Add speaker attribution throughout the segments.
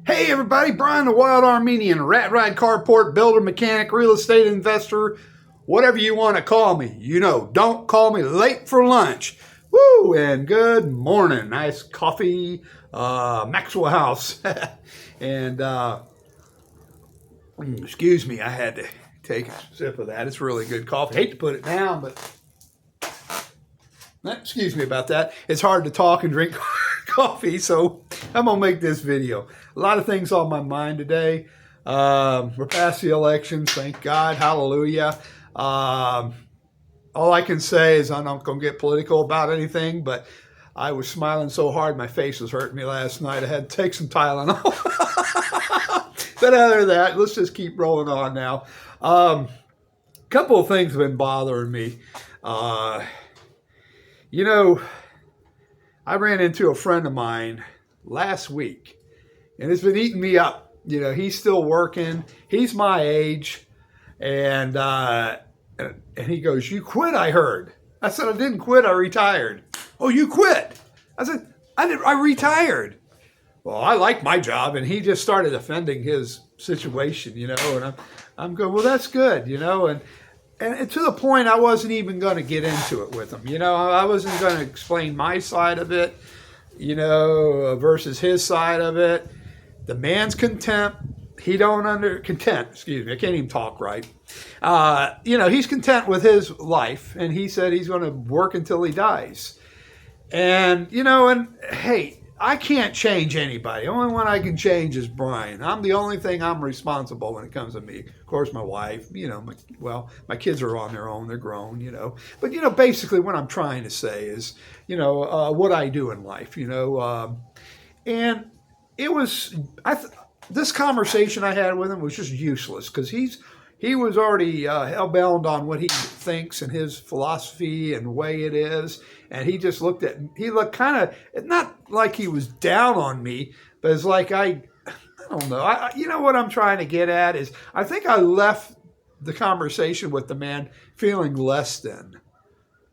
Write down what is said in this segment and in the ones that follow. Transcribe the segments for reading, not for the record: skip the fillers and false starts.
Speaker 1: Hey everybody, Brian the Wild Armenian, rat ride carport builder, mechanic, real estate investor, whatever you want to call me. You know, don't call me late for lunch. Woo, and good morning. Nice coffee, Maxwell House. and excuse me, I had to take a sip of that. It's really good coffee. Hate to put it down, but excuse me about that. It's hard to talk and drink coffee, so I'm gonna make this video. A lot of things on my mind today. We're past the elections, thank God, hallelujah. All I can say is I'm not gonna get political about anything, but I was smiling so hard my face was hurting me last night. I had to take some Tylenol. But other than that, let's just keep rolling on now. Couple of things have been bothering me. You know, I ran into a friend of mine last week, and it's been eating me up. You know, he's still working. He's my age, and he goes, "You quit, I heard." I said, "I didn't quit. I retired." "Oh, you quit?" I said, I retired." Well, I like my job, and he just started defending his situation, you know, and I'm going, well, that's good, you know, and to the point I wasn't even going to get into it with him. You know, I wasn't going to explain my side of it, you know, versus his side of it. The man's content. Content, excuse me. I can't even talk right. You know, he's content with his life, and he said he's going to work until he dies. And, you know, and hey, I can't change anybody. The only one I can change is Brian. I'm the only thing I'm responsible when it comes to me. Of course, my wife, you know, my kids are on their own. They're grown, you know. But, you know, basically what I'm trying to say is, you know, what I do in life, you know. And it was, this conversation I had with him was just useless because he was already hellbound on what he thinks and his philosophy and way it is. And he just looked kind of, not like he was down on me, but it's like I don't know. You know what I'm trying to get at is I think I left the conversation with the man feeling less than.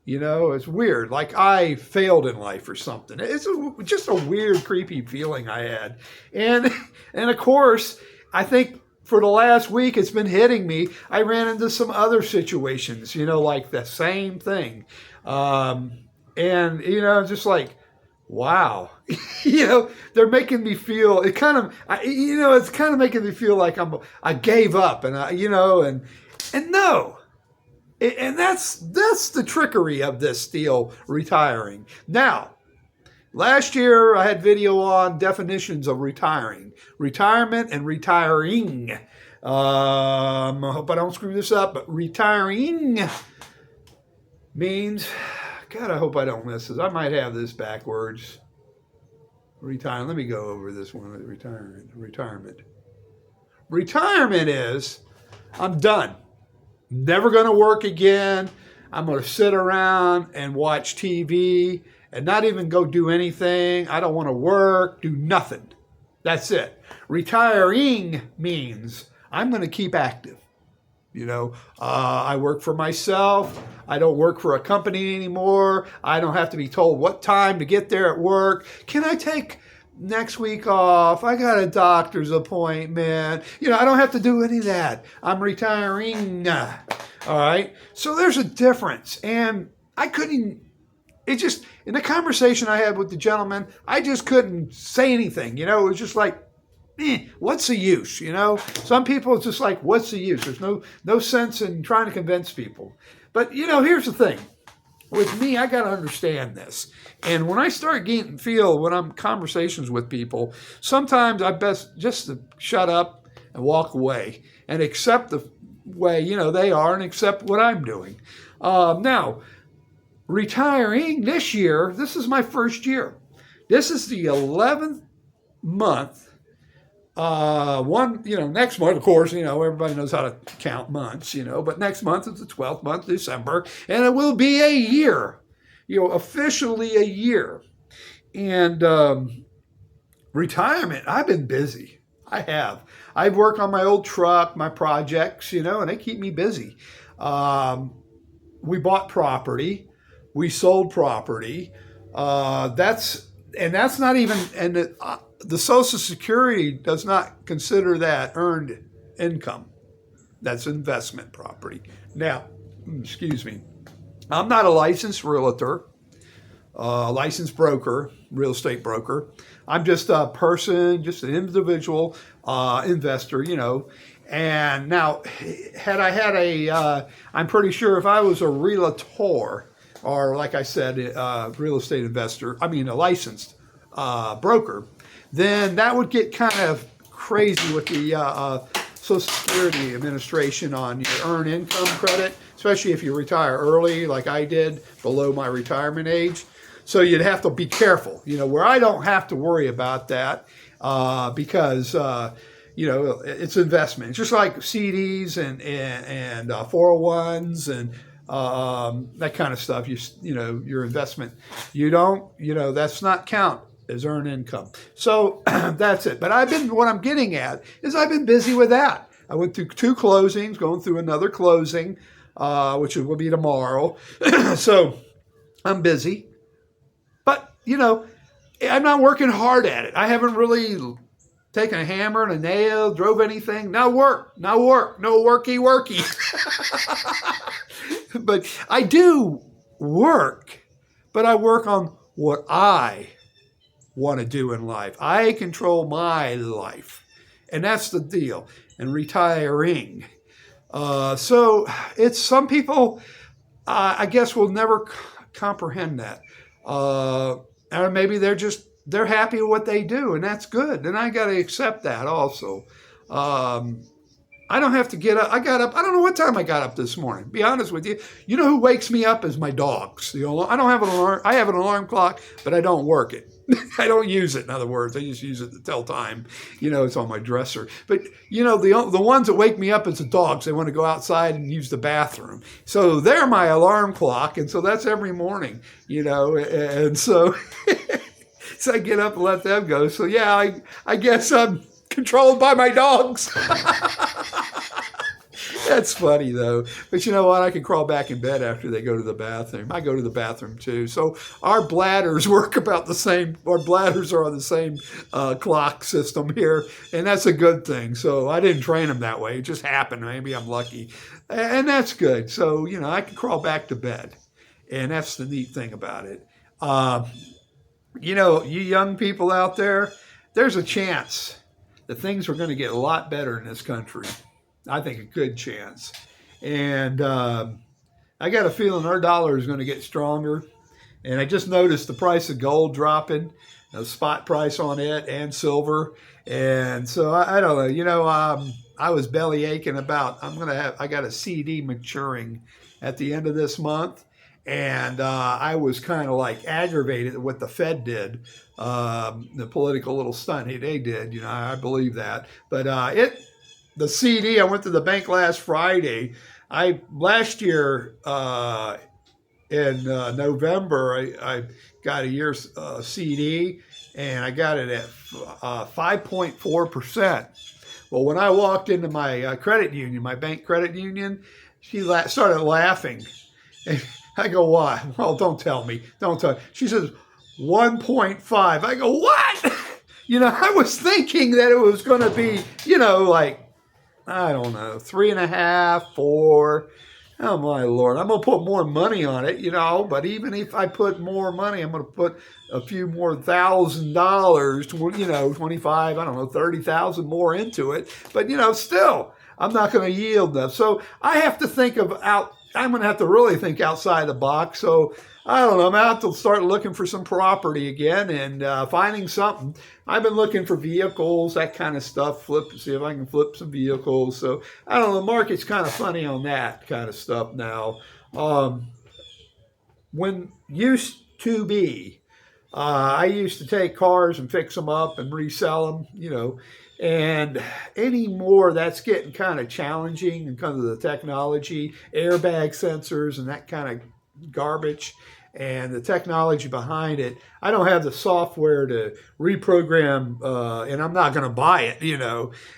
Speaker 1: You know, it's weird. Like I failed in life or something. It's just a weird, creepy feeling I had. And of course, I think for the last week, it's been hitting me. I ran into some other situations, you know, like the same thing. And, you know, just like, wow, you know, they're making me feel, it's kind of making me feel like I gave up and, you know, and no. And that's the trickery of this deal, retiring. Now, last year I had video on definitions of retiring, retirement and retiring. I hope I don't screw this up, but retiring means, God, I hope I don't miss this. I might have this backwards. Retirement. Let me go over this one with retirement. Retirement is, I'm done. Never going to work again. I'm going to sit around and watch TV and not even go do anything. I don't want to work, do nothing. That's it. Retiring means I'm going to keep active. You know, I work for myself. I don't work for a company anymore. I don't have to be told what time to get there at work. Can I take next week off? I got a doctor's appointment. You know, I don't have to do any of that. I'm retiring. All right. So there's a difference. And I couldn't, it just, in the conversation I had with the gentleman, I just couldn't say anything. You know, it was just like, what's the use? You know, some people it's just like, what's the use? There's no sense in trying to convince people. But, you know, here's the thing. With me, I got to understand this. And when I start when I'm conversations with people, sometimes I best just to shut up and walk away and accept the way, you know, they are and accept what I'm doing. Now, retiring this year, this is my first year. This is the 11th month. Next month, of course, you know, everybody knows how to count months, you know, but next month is the 12th month, December, and it will be a year, you know, officially a year. And retirement, I've been busy. I have. I've worked on my old truck, my projects, you know, and they keep me busy. We bought property. We sold property. That's not even, the Social Security does not consider that earned income. That's investment property. Now, excuse me, I'm not a licensed realtor, licensed broker, real estate broker. I'm just a person, just an individual investor, And now, had I had I'm pretty sure if I was a realtor, or like I said, real estate investor, a licensed broker, then that would get kind of crazy with the Social Security Administration on your earned income credit, especially if you retire early, like I did, below my retirement age. So you'd have to be careful, where I don't have to worry about that because, it's investment. It's just like CDs and 401s and that kind of stuff. Your investment, that's not count as earned income. So that's it. But what I'm getting at is I've been busy with that. I went through 2 closings, going through another closing, which will be tomorrow. So I'm busy. But, I'm not working hard at it. I haven't really taken a hammer and a nail, drove anything. No work, no worky. But I do work, but I work on what I want to do in life. I control my life. And that's the deal. And retiring. So it's some people, I guess, will never comprehend that. Or maybe they're happy with what they do, and that's good. And I got to accept that also. I don't have to get up. I don't know what time I got up this morning, be honest with you. You know who wakes me up is my dogs. I don't have an alarm. I have an alarm clock, but I don't work it. I don't use it, in other words. I just use it to tell time. It's on my dresser. But, the ones that wake me up is the dogs. They want to go outside and use the bathroom. So they're my alarm clock, and so that's every morning, And so, so I get up and let them go. So, yeah, I guess I'm controlled by my dogs. That's funny, though. But you know what? I can crawl back in bed after they go to the bathroom. I go to the bathroom, too. So our bladders work about the same. Our bladders are on the same clock system here, and that's a good thing. So I didn't train them that way. It just happened. Maybe I'm lucky. And that's good. So, I can crawl back to bed. And that's the neat thing about it. You young people out there, there's a chance that things are going to get a lot better in this country. I think a good chance. And I got a feeling our dollar is going to get stronger. And I just noticed the price of gold dropping, the spot price on it, and silver. And so I don't know. I was belly aching about, I got a CD maturing at the end of this month. And I was kind of like aggravated at what the Fed did, the political little stunt they did. I believe that. But the CD, I went to the bank last Friday. Last year in November, I got a year's CD, and I got it at 5.4%. Well, when I walked into my credit union, my bank credit union, she started laughing. And I go, why? Well, don't tell me. Don't tell me. She says, 1.5. I go, what? I was thinking that it was going to be, like, I don't know, 3.5, 4. Oh, my Lord. I'm going to put more money on it, but even if I put more money, I'm going to put a few more $1,000, 25, I don't know, 30,000 more into it. But, still, I'm not going to yield them. So I have to I'm going to have to really think outside the box. So I don't know. I'm going to have to start looking for some property again and finding something. I've been looking for vehicles, that kind of stuff, see if I can flip some vehicles. So I don't know. The market's kind of funny on that kind of stuff now. When used to be, I used to take cars and fix them up and resell them, and anymore, that's getting kind of challenging because of the technology, airbag sensors and that kind of garbage, and the technology behind it. I don't have the software to reprogram, and I'm not going to buy it,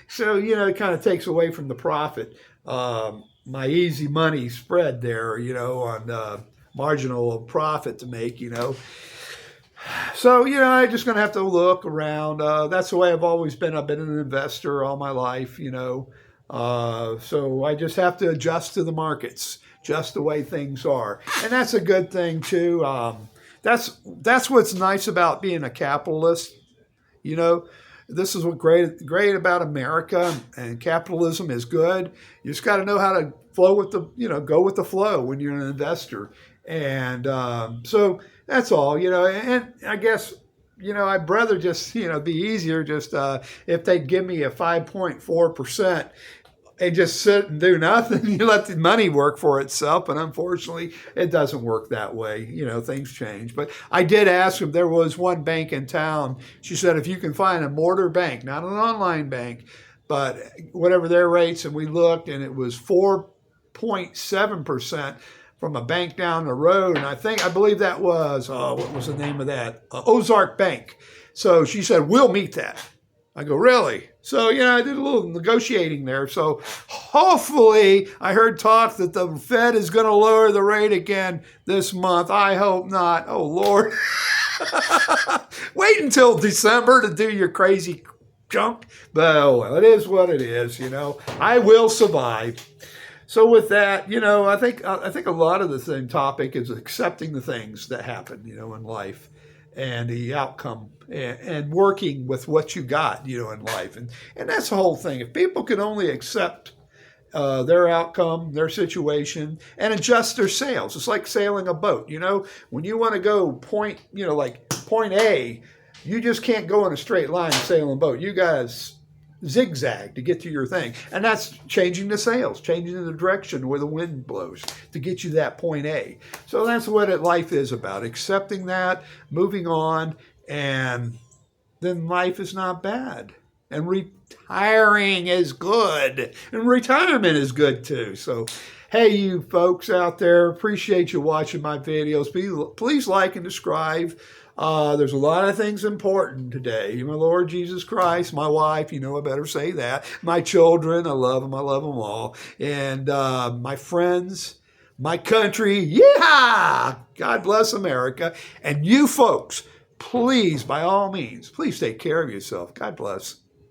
Speaker 1: So, it kind of takes away from the profit. My easy money spread there, on marginal profit to make, So, I'm just going to have to look around. That's the way I've always been. I've been an investor all my life. So I just have to adjust to the markets, just the way things are. And that's a good thing, too. That's what's nice about being a capitalist. You know, this is what great about America, and capitalism is good. You just got to know how to flow with go with the flow when you're an investor. And so that's all. And I guess I'd rather just be easier just if they'd give me a 5.4% and just sit and do nothing. You let the money work for itself, but unfortunately, it doesn't work that way. Things change. But I did ask him. There was one bank in town. She said, if you can find a mortar bank, not an online bank, but whatever their rates, and we looked, and it was 4.7% from a bank down the road. And I believe that was, what was the name of that? Ozark Bank. So she said, we'll meet that. I go, really? So, I did a little negotiating there. So hopefully, I heard talk that the Fed is going to lower the rate again this month. I hope not. Oh, Lord. Wait until December to do your crazy junk. But, oh, well, it is what it is, I will survive. So with that, I think a lot of the same topic is accepting the things that happen, in life, and the outcome, and working with what you got, in life, and that's the whole thing. If people can only accept their outcome, their situation, and adjust their sails, it's like sailing a boat. When you want to go like point A, you just can't go in a straight line sailing a boat. You guys zigzag to get to your thing, and that's changing the sails, changing the direction where the wind blows to get you that point A. So that's what life is about, accepting that, moving on, and then life is not bad, and retiring is good, and retirement is good too. So hey, you folks out there, appreciate you watching my videos. Please like and subscribe. There's a lot of things important today. My Lord Jesus Christ, my wife, I better say that. My children, I love them all. And my friends, my country, yeah! God bless America. And you folks, please, by all means, please take care of yourself. God bless.